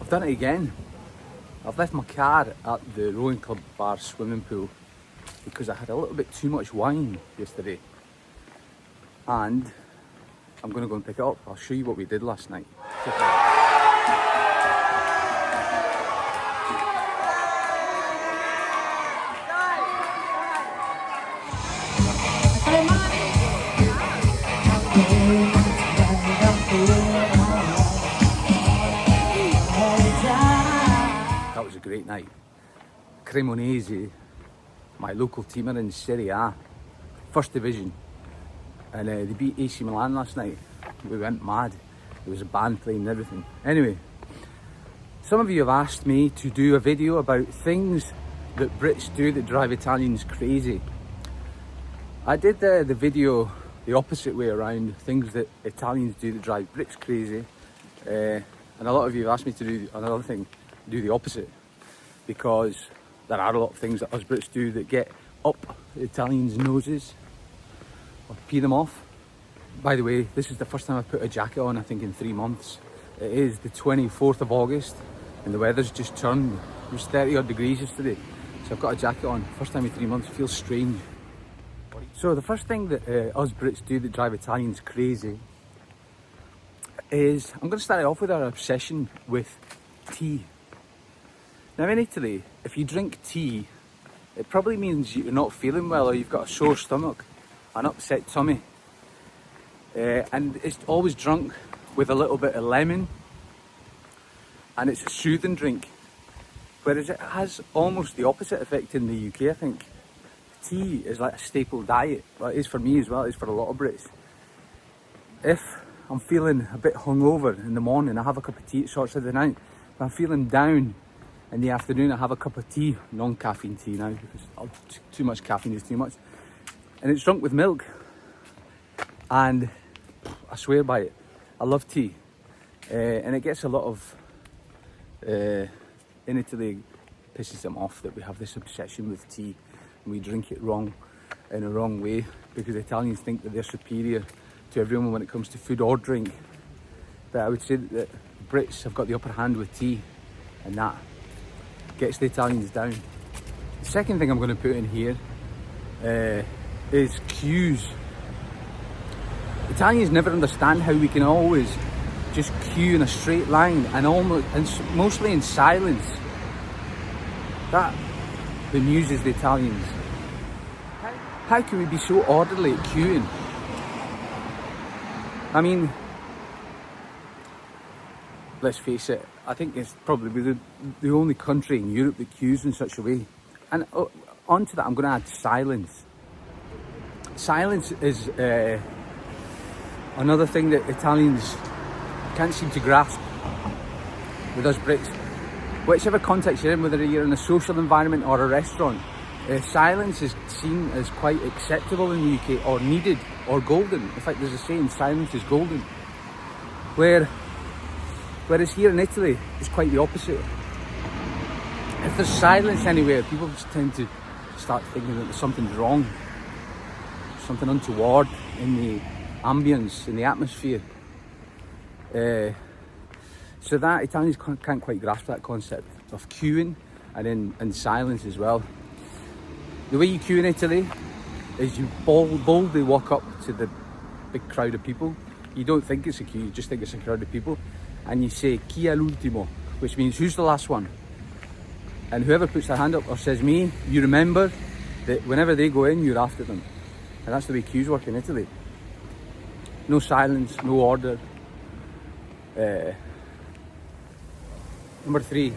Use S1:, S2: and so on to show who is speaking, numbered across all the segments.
S1: I've done it again. I've left my car at the rowing club bar swimming pool because I had a little bit too much wine yesterday. And I'm going to go and pick it up. I'll show you what we did last night. That was a great night. Cremonese, my local team are in Serie A, first division, and they beat AC Milan last night. We went mad. There was a band playing and everything. Anyway, some of you have asked me to do a video about things that Brits do that drive Italians crazy. I did the video the opposite way around, things that Italians do that drive Brits crazy, and a lot of you have asked me to do another thing, do the opposite, because there are a lot of things that us Brits do that get up Italians' noses or pee them off. By the way, this is the first time I've put a jacket on, I think, in 3 months. It is the 24th of August and the weather's just turned. It was 30 odd degrees yesterday, so I've got a jacket on. First time in 3 months, it feels strange. So the first thing that us Brits do that drive Italians crazy is, I'm going to start it off with our obsession with tea. Now in Italy, if you drink tea, it probably means you're not feeling well or you've got a sore stomach, an upset tummy. And it's always drunk with a little bit of lemon, and it's a soothing drink. Whereas it has almost the opposite effect in the UK, I think. Tea is like a staple diet. Well, it is for me as well, it is for a lot of Brits. If I'm feeling a bit hungover in the morning, I have a cup of tea, it sorts everything out. If I'm feeling down in the afternoon, I have a cup of tea, non-caffeine tea now, because too much caffeine is too much. And it's drunk with milk. And I swear by it, I love tea. And it gets a lot of, in Italy, pisses them off that we have this obsession with tea and we drink it wrong, in a wrong way, because Italians think that they're superior to everyone when it comes to food or drink. But I would say that Brits have got the upper hand with tea, and that gets the Italians down. The second thing I'm going to put in here is queues. Italians never understand how we can always just queue in a straight line and mostly in silence. That bemuses the Italians. How can we be so orderly at queuing? I mean, let's face it, I think it's probably the only country in Europe that queues in such a way. And onto that, I'm going to add silence. Silence is another thing that Italians can't seem to grasp with us Brits. Whichever context you're in, whether you're in a social environment or a restaurant, silence is seen as quite acceptable in the UK, or needed, or golden. In fact, there's a saying, silence is golden. Whereas here in Italy, it's quite the opposite. If there's silence anywhere, people just tend to start thinking that something's wrong, something untoward in the ambience, in the atmosphere. So that Italians can't quite grasp that concept of queuing and silence as well. The way you queue in Italy is you boldly walk up to the big crowd of people. You don't think it's a queue, you just think it's a crowd of people, and you say "Chi è l'ultimo," which means who's the last one. And whoever puts their hand up or says me, you remember that whenever they go in, you're after them. And that's the way queues work in Italy. No silence, no order. Number 3,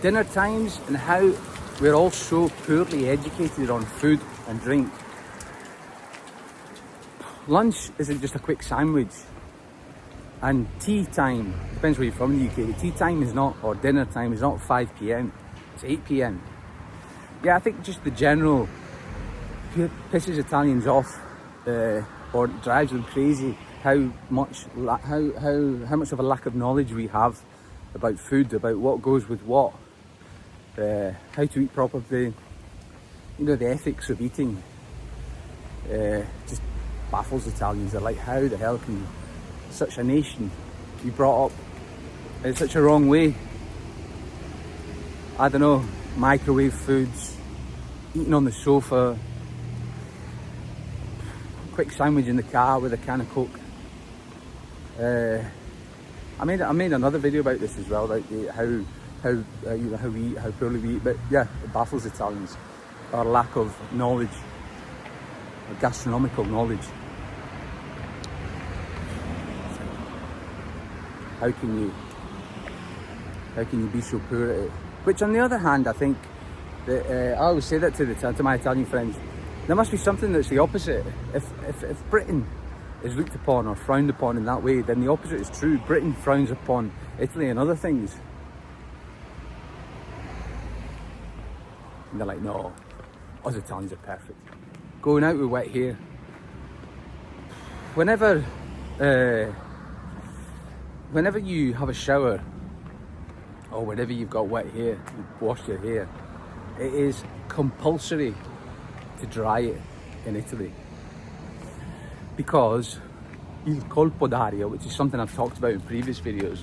S1: dinner times and how we're all so poorly educated on food and drink. Lunch isn't just a quick sandwich. And tea time, depends where you're from in the UK, but tea time is not, or dinner time is not 5 p.m, it's 8 p.m. Yeah, I think just the general pisses Italians off, or drives them crazy, how much of a lack of knowledge we have about food, about what goes with what, how to eat properly, the ethics of eating. Just baffles Italians. They're like, how the hell can such a nation be brought up in such a wrong way. I don't know, microwave foods, eating on the sofa, quick sandwich in the car with a can of Coke. I made another video about this as well, like how we eat, how poorly we eat. But yeah, it baffles Italians, our lack of knowledge, our gastronomical knowledge. How can you be so poor at it? Which, on the other hand, I think that I always say that to my Italian friends. There must be something that's the opposite. If Britain is looked upon or frowned upon in that way, then the opposite is true. Britain frowns upon Italy and other things. And they're like, no, us Italians are perfect. Going out with wet hair. Whenever you have a shower, or whenever you've got wet hair, you wash your hair, it is compulsory to dry it in Italy. Because il colpo d'aria, which is something I've talked about in previous videos,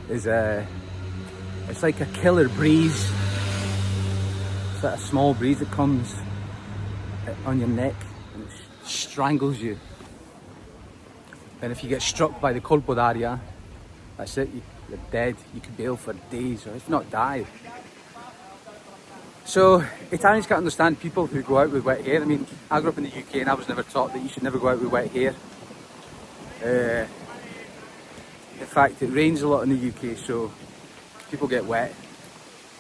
S1: is it's like a killer breeze. It's like a small breeze that comes on your neck and it strangles you. And if you get struck by the colpo d'aria, that's it, you're dead. You could be ill for days, or if not die. So Italians can't understand people who go out with wet hair. I mean, I grew up in the UK and I was never taught that you should never go out with wet hair. In fact, it rains a lot in the UK, so people get wet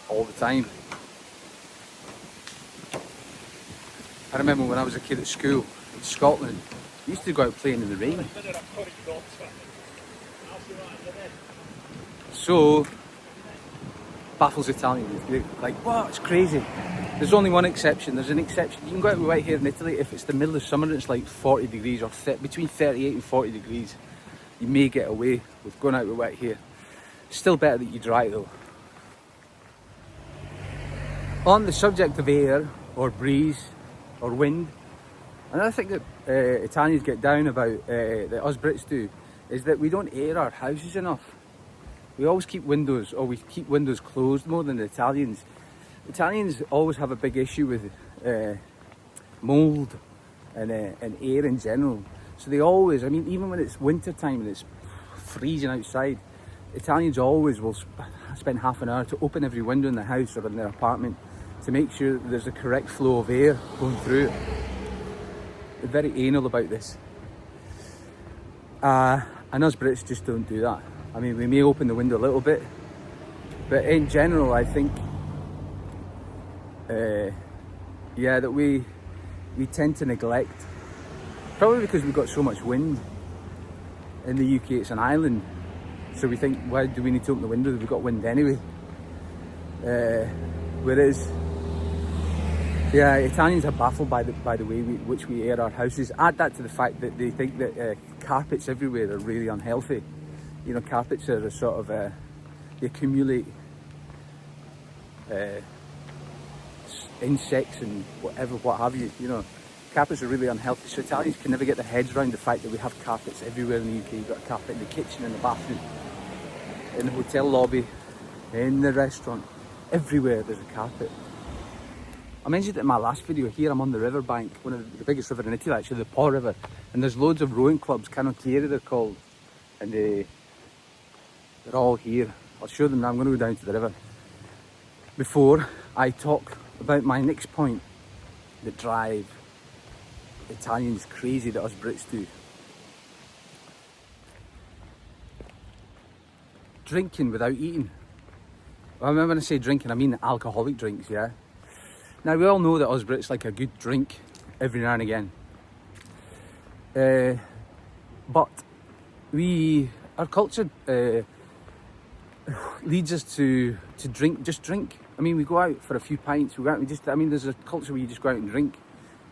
S1: all the time. I remember when I was a kid at school in Scotland, we used to go out playing in the rain. So, baffles Italians. They're like, what? It's crazy. There's only one exception. There's an exception. You can go out with wet hair in Italy if it's the middle of summer and it's like 40 degrees or between 38 and 40 degrees. You may get away with going out with wet hair. Still better that you dry though. On the subject of air or breeze or wind, another thing that Italians get down about, that us Brits do, is that we don't air our houses enough. We always keep windows, or we keep windows closed more than the Italians. Italians always have a big issue with mould and air in general. So they always, I mean, even when it's winter time and it's freezing outside, Italians always will spend half an hour to open every window in the house or in their apartment to make sure that there's a correct flow of air going through it. They're very anal about this. And us Brits just don't do that. I mean, we may open the window a little bit, but in general, I think, yeah, that we tend to neglect, probably because we've got so much wind. In the UK, it's an island, so we think, why do we need to open the window? We've got wind anyway. Whereas, yeah, Italians are baffled by the way which we air our houses. Add that to the fact that they think that carpets everywhere are really unhealthy. You know, carpets are a sort of, they accumulate insects and what have you, you know. Carpets are really unhealthy, so Italians can never get their heads around the fact that we have carpets everywhere in the UK. You've got a carpet in the kitchen, in the bathroom, in the hotel lobby, in the restaurant. Everywhere there's a carpet. I mentioned it in my last video. Here I'm on the riverbank, one of the biggest river in Italy actually, the Po River. And there's loads of rowing clubs, canottieri they're called. And they're all here. I'll show them now. I'm going to go down to the river. Before I talk about my next point that drive Italians crazy that us Brits do. Drinking without eating. Well, when I say drinking, I mean alcoholic drinks, yeah? Now, we all know that us Brits like a good drink every now and again. But our culture leads us to drink, just drink. I mean, we go out for a few pints, there's a culture where you just go out and drink.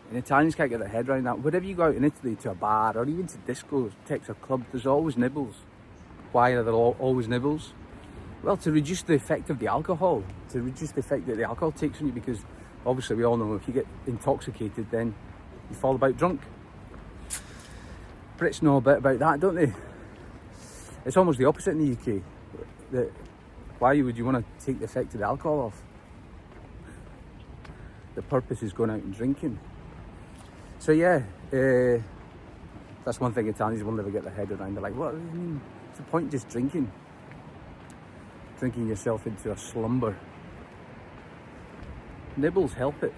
S1: And Italians can't get their head around that. Whenever you go out in Italy to a bar or even to discos, techs or clubs, there's always nibbles. Why are there always nibbles? Well, to reduce the effect of the alcohol, to reduce the effect that the alcohol takes on you, because obviously we all know if you get intoxicated, then you fall about drunk. Brits know a bit about that, don't they? It's almost the opposite in the UK. that why would you want to take the effect of the alcohol off? The purpose is going out and drinking. So yeah, that's one thing Italians will never get their head around. They're like, what? I mean, what's the point just drinking? Drinking yourself into a slumber. Nibbles help it.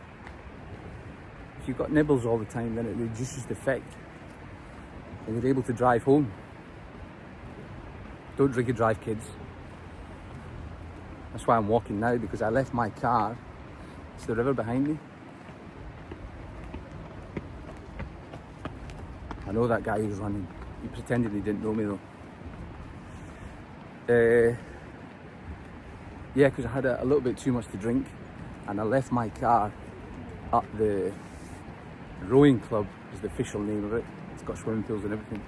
S1: If you've got nibbles all the time, then it reduces the effect. And you're able to drive home. Don't drink and drive, kids. That's why I'm walking now, because I left my car. It's the river behind me. I know that guy who's running. He pretended he didn't know me though. Yeah, because I had a little bit too much to drink, and I left my car at the rowing club, is the official name of it. It's got swimming pools and everything.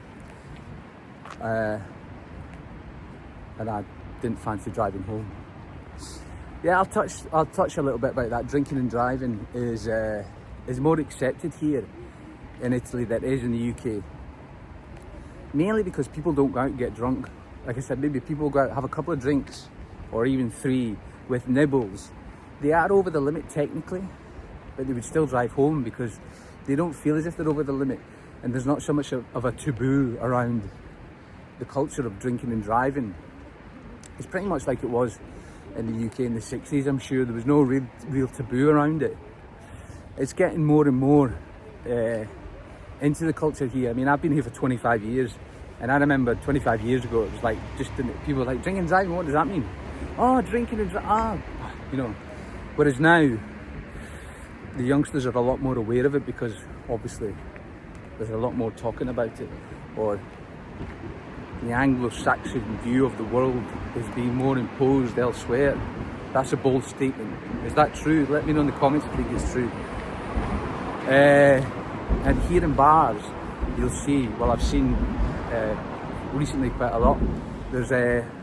S1: And I didn't fancy driving home. Yeah, I'll touch a little bit about that. Drinking and driving is more accepted here in Italy than it is in the UK. Mainly because people don't go out and get drunk. Like I said, maybe people go out, have a couple of drinks, or even 3 with nibbles. They are over the limit technically, but they would still drive home because they don't feel as if they're over the limit, and there's not so much of a taboo around the culture of drinking and driving. It's pretty much like it was in the UK in the 60s, I'm sure. There was no real taboo around it. It's getting more and more into the culture here. I mean, I've been here for 25 years, and I remember 25 years ago, it was like, people were like, drinking and driving, what does that mean? Oh, drinking and driving, you know. Whereas now, the youngsters are a lot more aware of it, because obviously there's a lot more talking about it, or the Anglo-Saxon view of the world is being more imposed elsewhere. That's a bold statement. Is that true? Let me know in the comments if you think it's true. And here in bars, you'll see, well, I've seen recently quite a lot, there's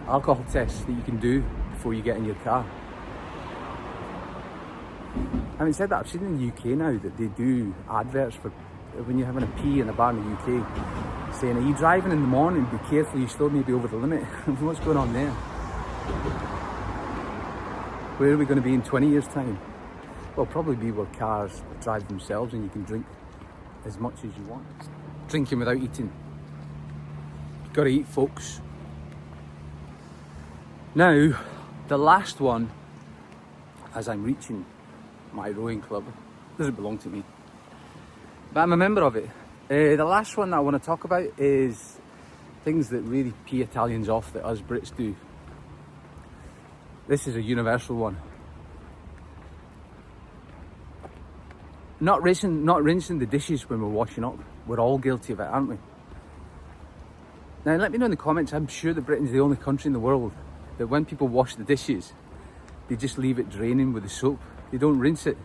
S1: alcohol tests that you can do before you get in your car. Having said that, I've seen in the UK now that they do adverts for when you're having a pee in a bar in the UK, saying, are you driving in the morning? Be careful, you still may be over the limit. What's going on there? Where are we going to be in 20 years' time? Well, probably be where cars drive themselves and you can drink as much as you want. Drinking without eating. You've got to eat, folks. Now, the last one, as I'm reaching my rowing club, doesn't belong to me, but I'm a member of it. The last one that I want to talk about is things that really pee Italians off that us Brits do. This is a universal one. Not rinsing the dishes when we're washing up. We're all guilty of it, aren't we? Now let me know in the comments, I'm sure that Britain's the only country in the world that when people wash the dishes, they just leave it draining with the soap. They don't rinse it.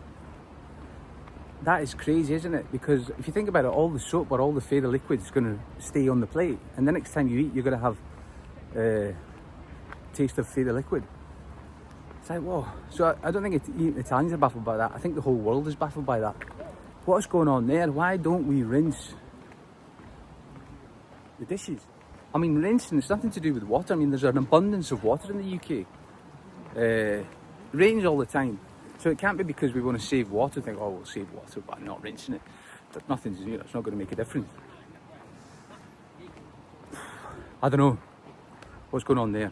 S1: That is crazy, isn't it? Because if you think about it, all the soap or all the fairy liquid is going to stay on the plate, and the next time you eat, you're going to have a taste of fairy liquid. It's like, whoa. So I don't think Italians are baffled by that. I think the whole world is baffled by that. What's going on there? Why don't we rinse the dishes? I mean, rinsing is nothing to do with water. I mean, there's an abundance of water in the UK. It rains all the time. So it can't be because we want to save water, think, oh, we'll save water by not rinsing it. But nothing to do, it's not going to make a difference. I don't know what's going on there.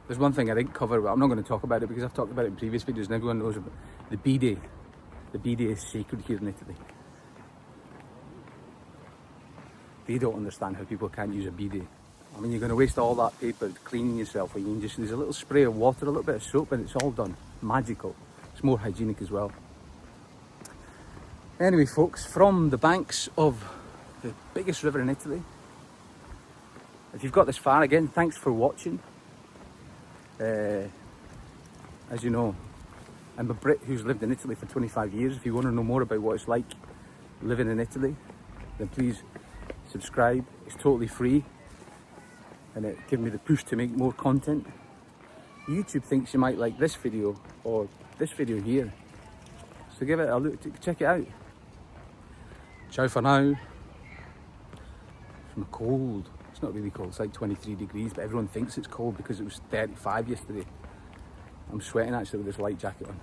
S1: There's one thing I didn't cover, but I'm not going to talk about it because I've talked about it in previous videos and everyone knows about the bidet. The bidet is sacred here in Italy. They don't understand how people can't use a bidet. I mean, you're going to waste all that paper cleaning yourself, or you can just, there's a little spray of water, a little bit of soap, and it's all done. Magical. It's more hygienic as well. Anyway, folks, from the banks of the biggest river in Italy, if you've got this far, again, thanks for watching. As you know, I'm a Brit who's lived in Italy for 25 years. If you want to know more about what it's like living in Italy, then please subscribe. It's totally free, and it gives me the push to make more content. YouTube thinks you might like this video or this video here, so give it a look, check it out. Ciao for now. From a cold It's not really cold, it's like 23 degrees, but everyone thinks it's cold because it was 35 yesterday. I'm sweating actually with this light jacket on.